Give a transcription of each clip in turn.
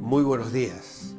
Muy buenos días.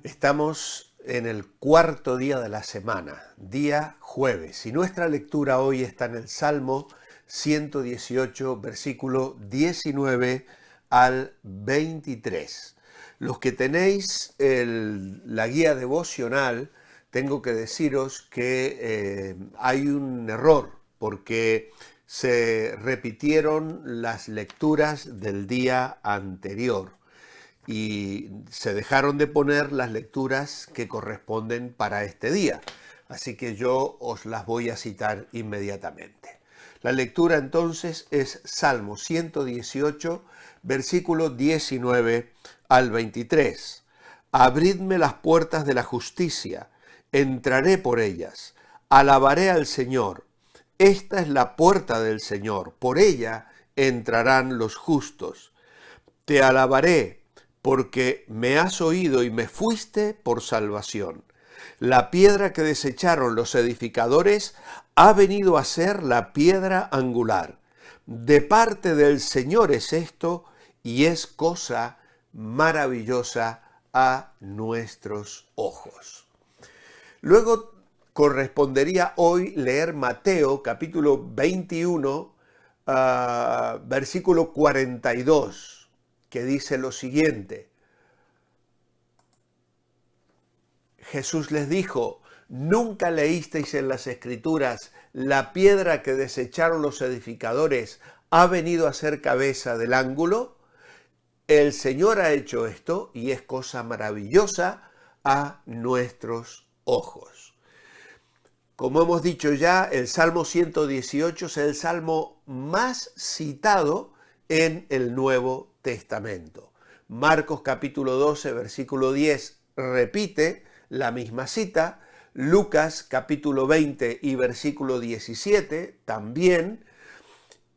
Estamos en el cuarto día de la semana, día jueves, y nuestra lectura hoy está en el Salmo 118, versículo 19 al 23. Los que tenéis la guía devocional, tengo que deciros que hay un error, porque se repitieron las lecturas del día anterior y se dejaron de poner las lecturas que corresponden para este día. Así que yo os las voy a citar inmediatamente. La lectura entonces es Salmo 118, versículo 19 al 23. Abridme las puertas de la justicia, entraré por ellas, alabaré al Señor. Esta es la puerta del Señor, por ella entrarán los justos. Te alabaré, porque me has oído y me fuiste por salvación. La piedra que desecharon los edificadores ha venido a ser la piedra angular. De parte del Señor es esto, y es cosa maravillosa a nuestros ojos. Luego correspondería hoy leer Mateo capítulo 21, versículo 42. Que dice lo siguiente: Jesús les dijo, ¿nunca leísteis en las Escrituras, la piedra que desecharon los edificadores ha venido a ser cabeza del ángulo? El Señor ha hecho esto y es cosa maravillosa a nuestros ojos. Como hemos dicho ya, el Salmo 118 es el salmo más citado en el Nuevo Testamento. Marcos capítulo 12, versículo 10 repite la misma cita. Lucas capítulo 20 y versículo 17 también.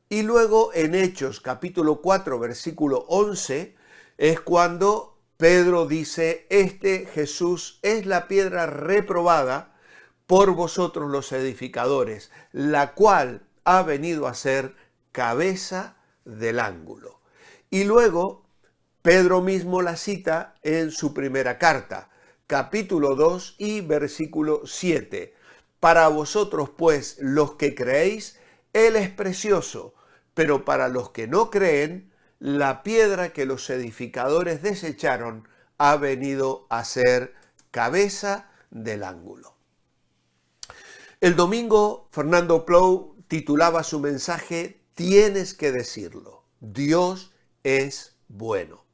Y luego en Hechos capítulo 4, versículo 11 es cuando Pedro dice: este Jesús es la piedra reprobada por vosotros los edificadores, la cual ha venido a ser cabeza del ángulo. Y luego Pedro mismo la cita en su primera carta, capítulo 2 y versículo 7. Para vosotros, pues, los que creéis, Él es precioso, pero para los que no creen, la piedra que los edificadores desecharon ha venido a ser cabeza del ángulo. El domingo, Fernando Plou titulaba su mensaje: Tienes que decirlo, Dios es bueno.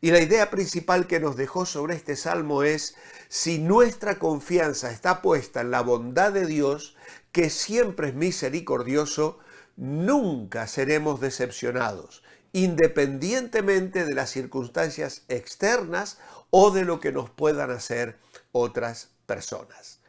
Y la idea principal que nos dejó sobre este salmo es: si nuestra confianza está puesta en la bondad de Dios, que siempre es misericordioso, nunca seremos decepcionados, independientemente de las circunstancias externas o de lo que nos puedan hacer otras personas.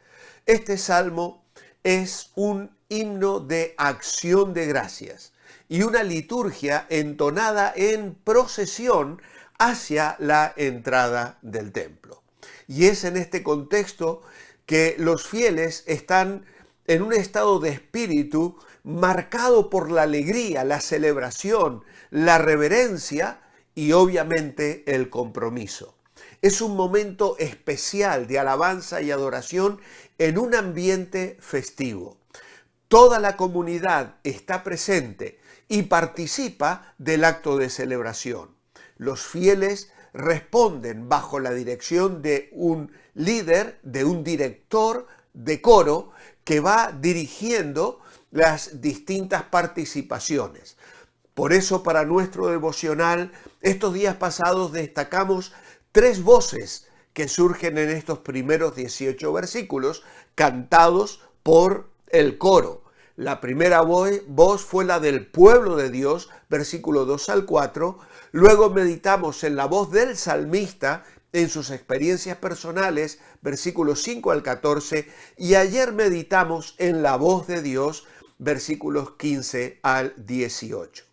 Este salmo es un himno de acción de gracias y una liturgia entonada en procesión hacia la entrada del templo. Y es en este contexto que los fieles están en un estado de espíritu marcado por la alegría, la celebración, la reverencia y obviamente el compromiso. Es un momento especial de alabanza y adoración en un ambiente festivo. Toda la comunidad está presente y participa del acto de celebración. Los fieles responden bajo la dirección de un líder, de un director de coro que va dirigiendo las distintas participaciones. Por eso, para nuestro devocional, estos días pasados destacamos 3 voces que surgen en estos primeros 18 versículos, cantados por el coro. La primera voz fue la del pueblo de Dios, versículo 2 al 4. Luego meditamos en la voz del salmista en sus experiencias personales, versículos 5 al 14. Y ayer meditamos en la voz de Dios, versículos 15 al 18.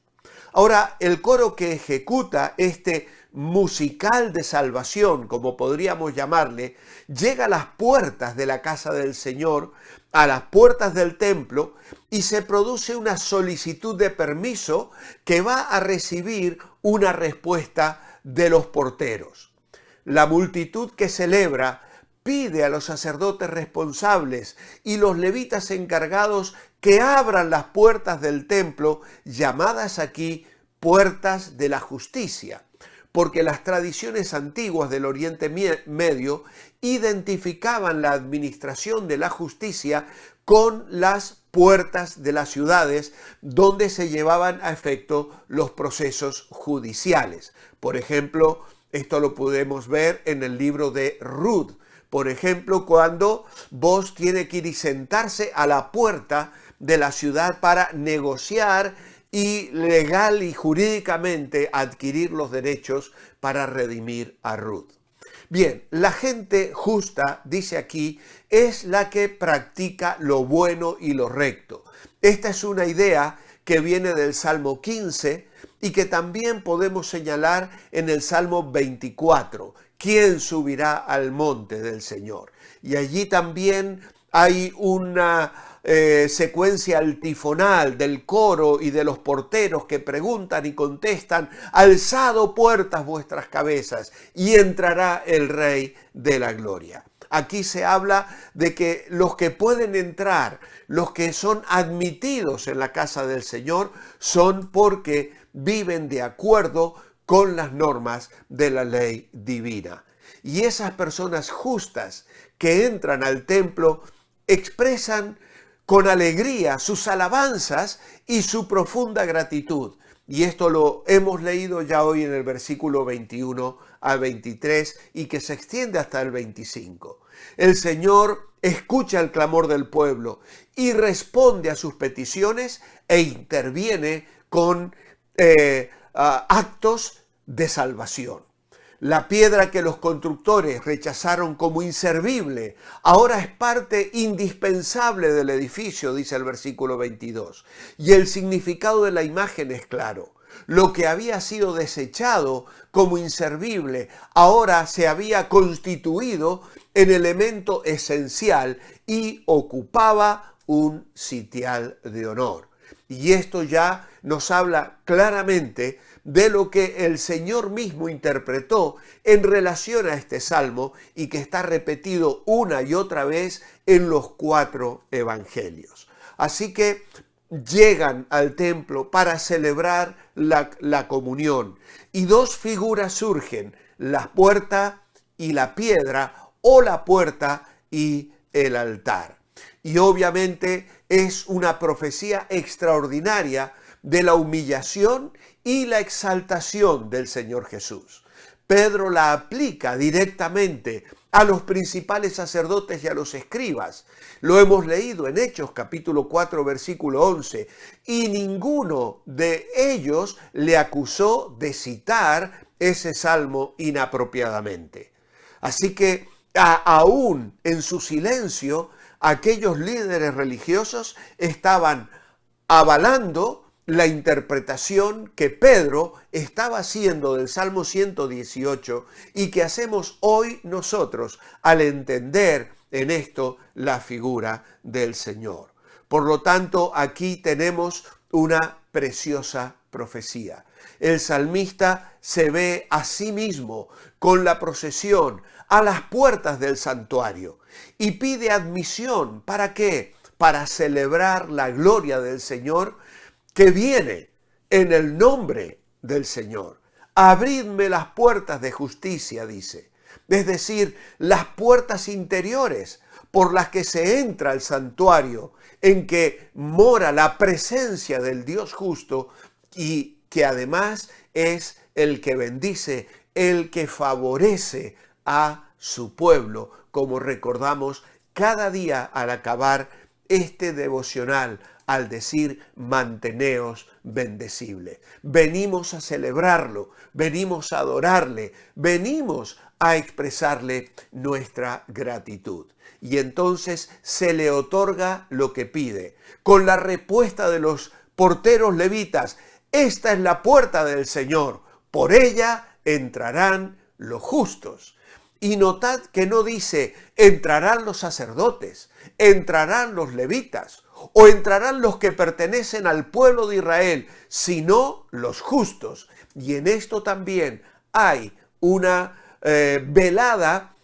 Ahora, el coro que ejecuta este musical de salvación, como podríamos llamarle, llega a las puertas de la casa del Señor, a las puertas del templo, y se produce una solicitud de permiso que va a recibir una respuesta de los porteros. La multitud que celebra pide a los sacerdotes responsables y los levitas encargados que abran las puertas del templo, llamadas aquí puertas de la justicia, porque las tradiciones antiguas del Oriente Medio identificaban la administración de la justicia con las puertas de las ciudades donde se llevaban a efecto los procesos judiciales. Por ejemplo, esto lo podemos ver en el libro de Ruth. Por ejemplo, cuando Boaz tiene que ir y sentarse a la puerta de la ciudad para negociar y legal y jurídicamente adquirir los derechos para redimir a Ruth. Bien, la gente justa, dice aquí, es la que practica lo bueno y lo recto. Esta es una idea que viene del Salmo 15 y que también podemos señalar en el Salmo 24. ¿Quién subirá al monte del Señor? Y allí también hay una secuencia altifonal del coro y de los porteros que preguntan y contestan: alzado puertas vuestras cabezas y entrará el Rey de la Gloria. Aquí se habla de que los que pueden entrar, los que son admitidos en la casa del Señor, son porque viven de acuerdo con las normas de la ley divina. Y esas personas justas que entran al templo expresan con alegría sus alabanzas y su profunda gratitud. Y esto lo hemos leído ya hoy en el versículo 21 al 23 y que se extiende hasta el 25. El Señor escucha el clamor del pueblo y responde a sus peticiones e interviene con actos de salvación. La piedra que los constructores rechazaron como inservible, ahora es parte indispensable del edificio, dice el versículo 22. Y el significado de la imagen es claro. Lo que había sido desechado como inservible, ahora se había constituido en elemento esencial y ocupaba un sitial de honor. Y esto ya nos habla claramente de lo que el Señor mismo interpretó en relación a este salmo y que está repetido una y otra vez en los 4 evangelios. Así que llegan al templo para celebrar la comunión y dos figuras surgen: la puerta y la piedra, o la puerta y el altar. Y obviamente es una profecía extraordinaria de la humillación y la exaltación del Señor Jesús. Pedro la aplica directamente a los principales sacerdotes y a los escribas. Lo hemos leído en Hechos capítulo 4 versículo 11, y ninguno de ellos le acusó de citar ese salmo inapropiadamente. Así que aún en su silencio, aquellos líderes religiosos estaban avalando la interpretación que Pedro estaba haciendo del Salmo 118 y que hacemos hoy nosotros al entender en esto la figura del Señor. Por lo tanto, aquí tenemos una preciosa profecía. El salmista se ve a sí mismo con la procesión a las puertas del santuario y pide admisión. ¿Para qué? Para celebrar la gloria del Señor que viene en el nombre del Señor. Abridme las puertas de justicia, dice. Es decir, las puertas interiores por las que se entra al santuario, en que mora la presencia del Dios justo y que además es el que bendice, el que favorece a su pueblo, como recordamos cada día al acabar este devocional, al decir manteneos bendecible. Venimos a celebrarlo, venimos a adorarle, venimos a expresarle nuestra gratitud. Y entonces se le otorga lo que pide. Con la respuesta de los porteros levitas: esta es la puerta del Señor, por ella entrarán los justos. Y notad que no dice entrarán los sacerdotes, entrarán los levitas o entrarán los que pertenecen al pueblo de Israel, sino los justos. Y en esto también hay una velada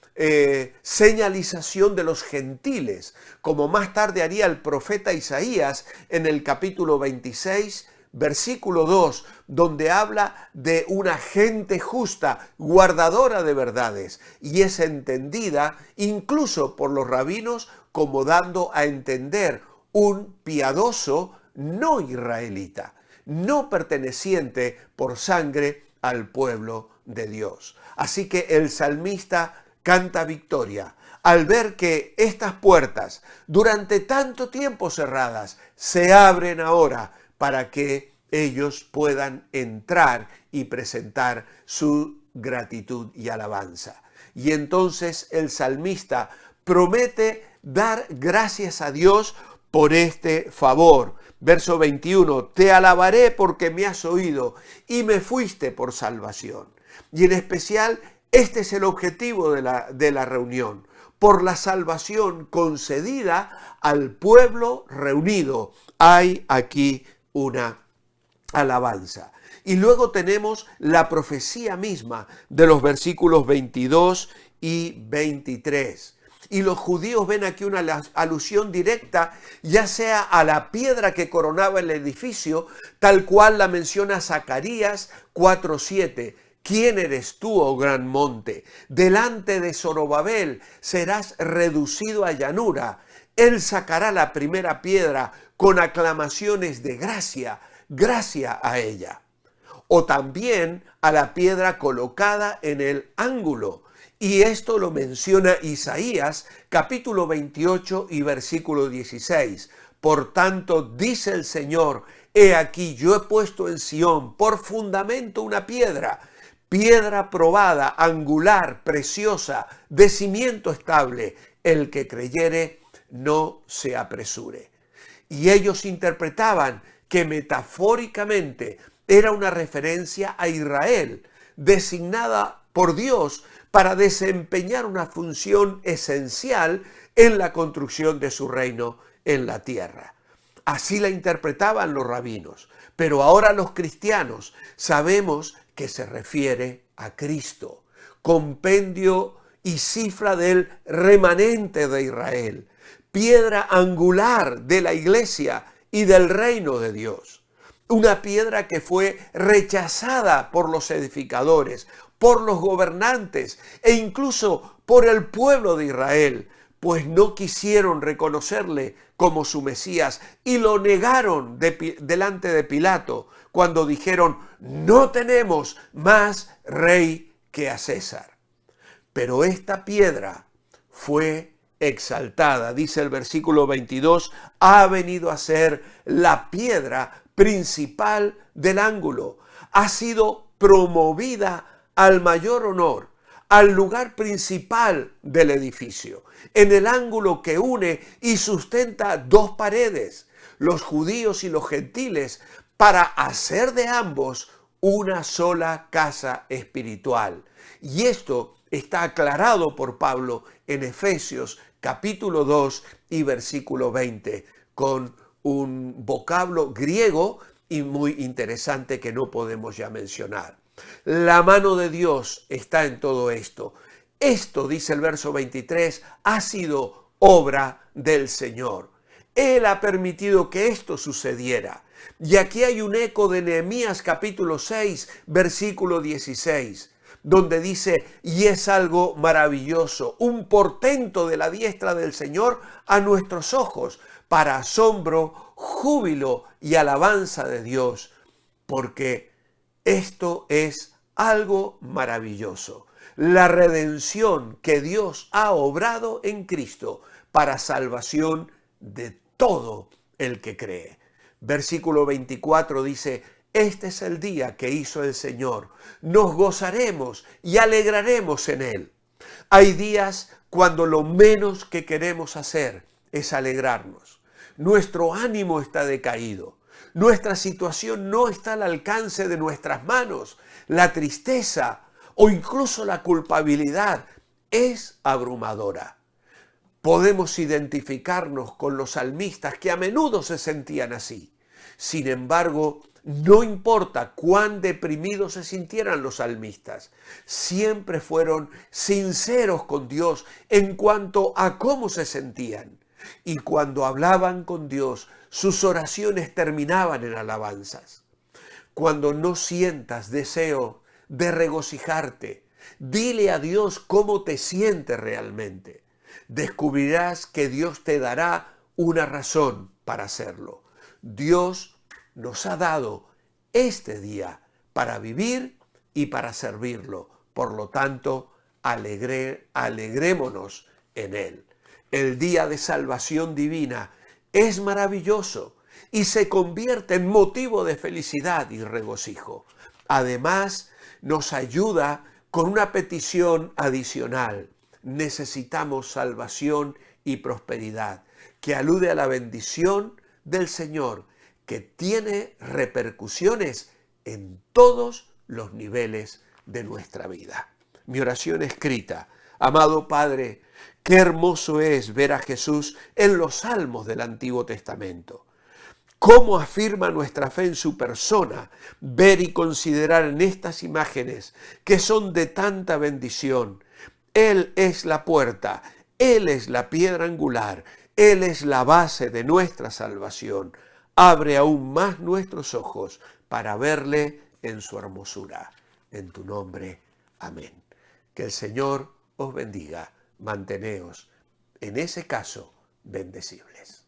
señalización de los gentiles, como más tarde haría el profeta Isaías en el capítulo 26, versículo 2, donde habla de una gente justa, guardadora de verdades, y es entendida incluso por los rabinos como dando a entender un piadoso no israelita, no perteneciente por sangre al pueblo de Dios. Así que el salmista canta victoria al ver que estas puertas, durante tanto tiempo cerradas, se abren ahora para que ellos puedan entrar y presentar su gratitud y alabanza. Y entonces el salmista promete dar gracias a Dios por este favor. Verso 21, te alabaré porque me has oído y me fuiste por salvación. Y en especial, este es el objetivo de la reunión, por la salvación concedida al pueblo reunido. Hay aquí una alabanza. Y luego tenemos la profecía misma de los versículos 22 y 23. Y los judíos ven aquí una alusión directa, ya sea a la piedra que coronaba el edificio, tal cual la menciona Zacarías 4:7. ¿Quién eres tú, oh gran monte? Delante de Zorobabel serás reducido a llanura. Él sacará la primera piedra con aclamaciones de gracia, gracia a ella. O también a la piedra colocada en el ángulo. Y esto lo menciona Isaías, capítulo 28 y versículo 16. Por tanto, dice el Señor, he aquí yo he puesto en Sión por fundamento una piedra, piedra probada, angular, preciosa, de cimiento estable. El que creyere no se apresure. Y ellos interpretaban que metafóricamente era una referencia a Israel, designada por Dios para desempeñar una función esencial en la construcción de su reino en la tierra. Así la interpretaban los rabinos, pero ahora los cristianos sabemos que se refiere a Cristo, compendio y cifra del remanente de Israel, piedra angular de la iglesia y del reino de Dios. Una piedra que fue rechazada por los edificadores, por los gobernantes e incluso por el pueblo de Israel, pues no quisieron reconocerle como su Mesías y lo negaron delante de Pilato cuando dijeron, no tenemos más rey que a César. Pero esta piedra fue exaltada, dice el versículo 22, ha venido a ser la piedra principal del ángulo, ha sido promovida al mayor honor, al lugar principal del edificio, en el ángulo que une y sustenta dos paredes, los judíos y los gentiles, para hacer de ambos una sola casa espiritual. Y esto está aclarado por Pablo en Efesios capítulo 2 y versículo 20, con un vocablo griego y muy interesante que no podemos ya mencionar. La mano de Dios está en todo esto. Esto, dice el verso 23, ha sido obra del Señor. Él ha permitido que esto sucediera. Y aquí hay un eco de Nehemías capítulo 6, versículo 16, donde dice, y es algo maravilloso, un portento de la diestra del Señor a nuestros ojos, para asombro, júbilo y alabanza de Dios, porque esto es algo maravilloso. La redención que Dios ha obrado en Cristo para salvación de todo el que cree. Versículo 24 dice, este es el día que hizo el Señor. Nos gozaremos y alegraremos en él. Hay días cuando lo menos que queremos hacer es alegrarnos. Nuestro ánimo está decaído. Nuestra situación no está al alcance de nuestras manos. La tristeza o incluso la culpabilidad es abrumadora. Podemos identificarnos con los salmistas que a menudo se sentían así. Sin embargo, No importa cuán deprimidos se sintieran los salmistas, siempre fueron sinceros con Dios en cuanto a cómo se sentían. Y cuando hablaban con Dios, sus oraciones terminaban en alabanzas. Cuando no sientas deseo de regocijarte, dile a Dios cómo te sientes realmente. Descubrirás que Dios te dará una razón para hacerlo. Dios nos ha dado este día para vivir y para servirlo. Por lo tanto, alegrémonos en Él. El día de salvación divina es maravilloso y se convierte en motivo de felicidad y regocijo. Además, nos ayuda con una petición adicional. Necesitamos salvación y prosperidad, que alude a la bendición del Señor, que tiene repercusiones en todos los niveles de nuestra vida. Mi oración escrita: amado Padre, qué hermoso es ver a Jesús en los salmos del Antiguo Testamento. Cómo afirma nuestra fe en su persona, ver y considerar en estas imágenes que son de tanta bendición. Él es la puerta, Él es la piedra angular, Él es la base de nuestra salvación. Abre aún más nuestros ojos para verle en su hermosura. En tu nombre, amén. Que el Señor os bendiga. Manteneos, en ese caso, bendecibles.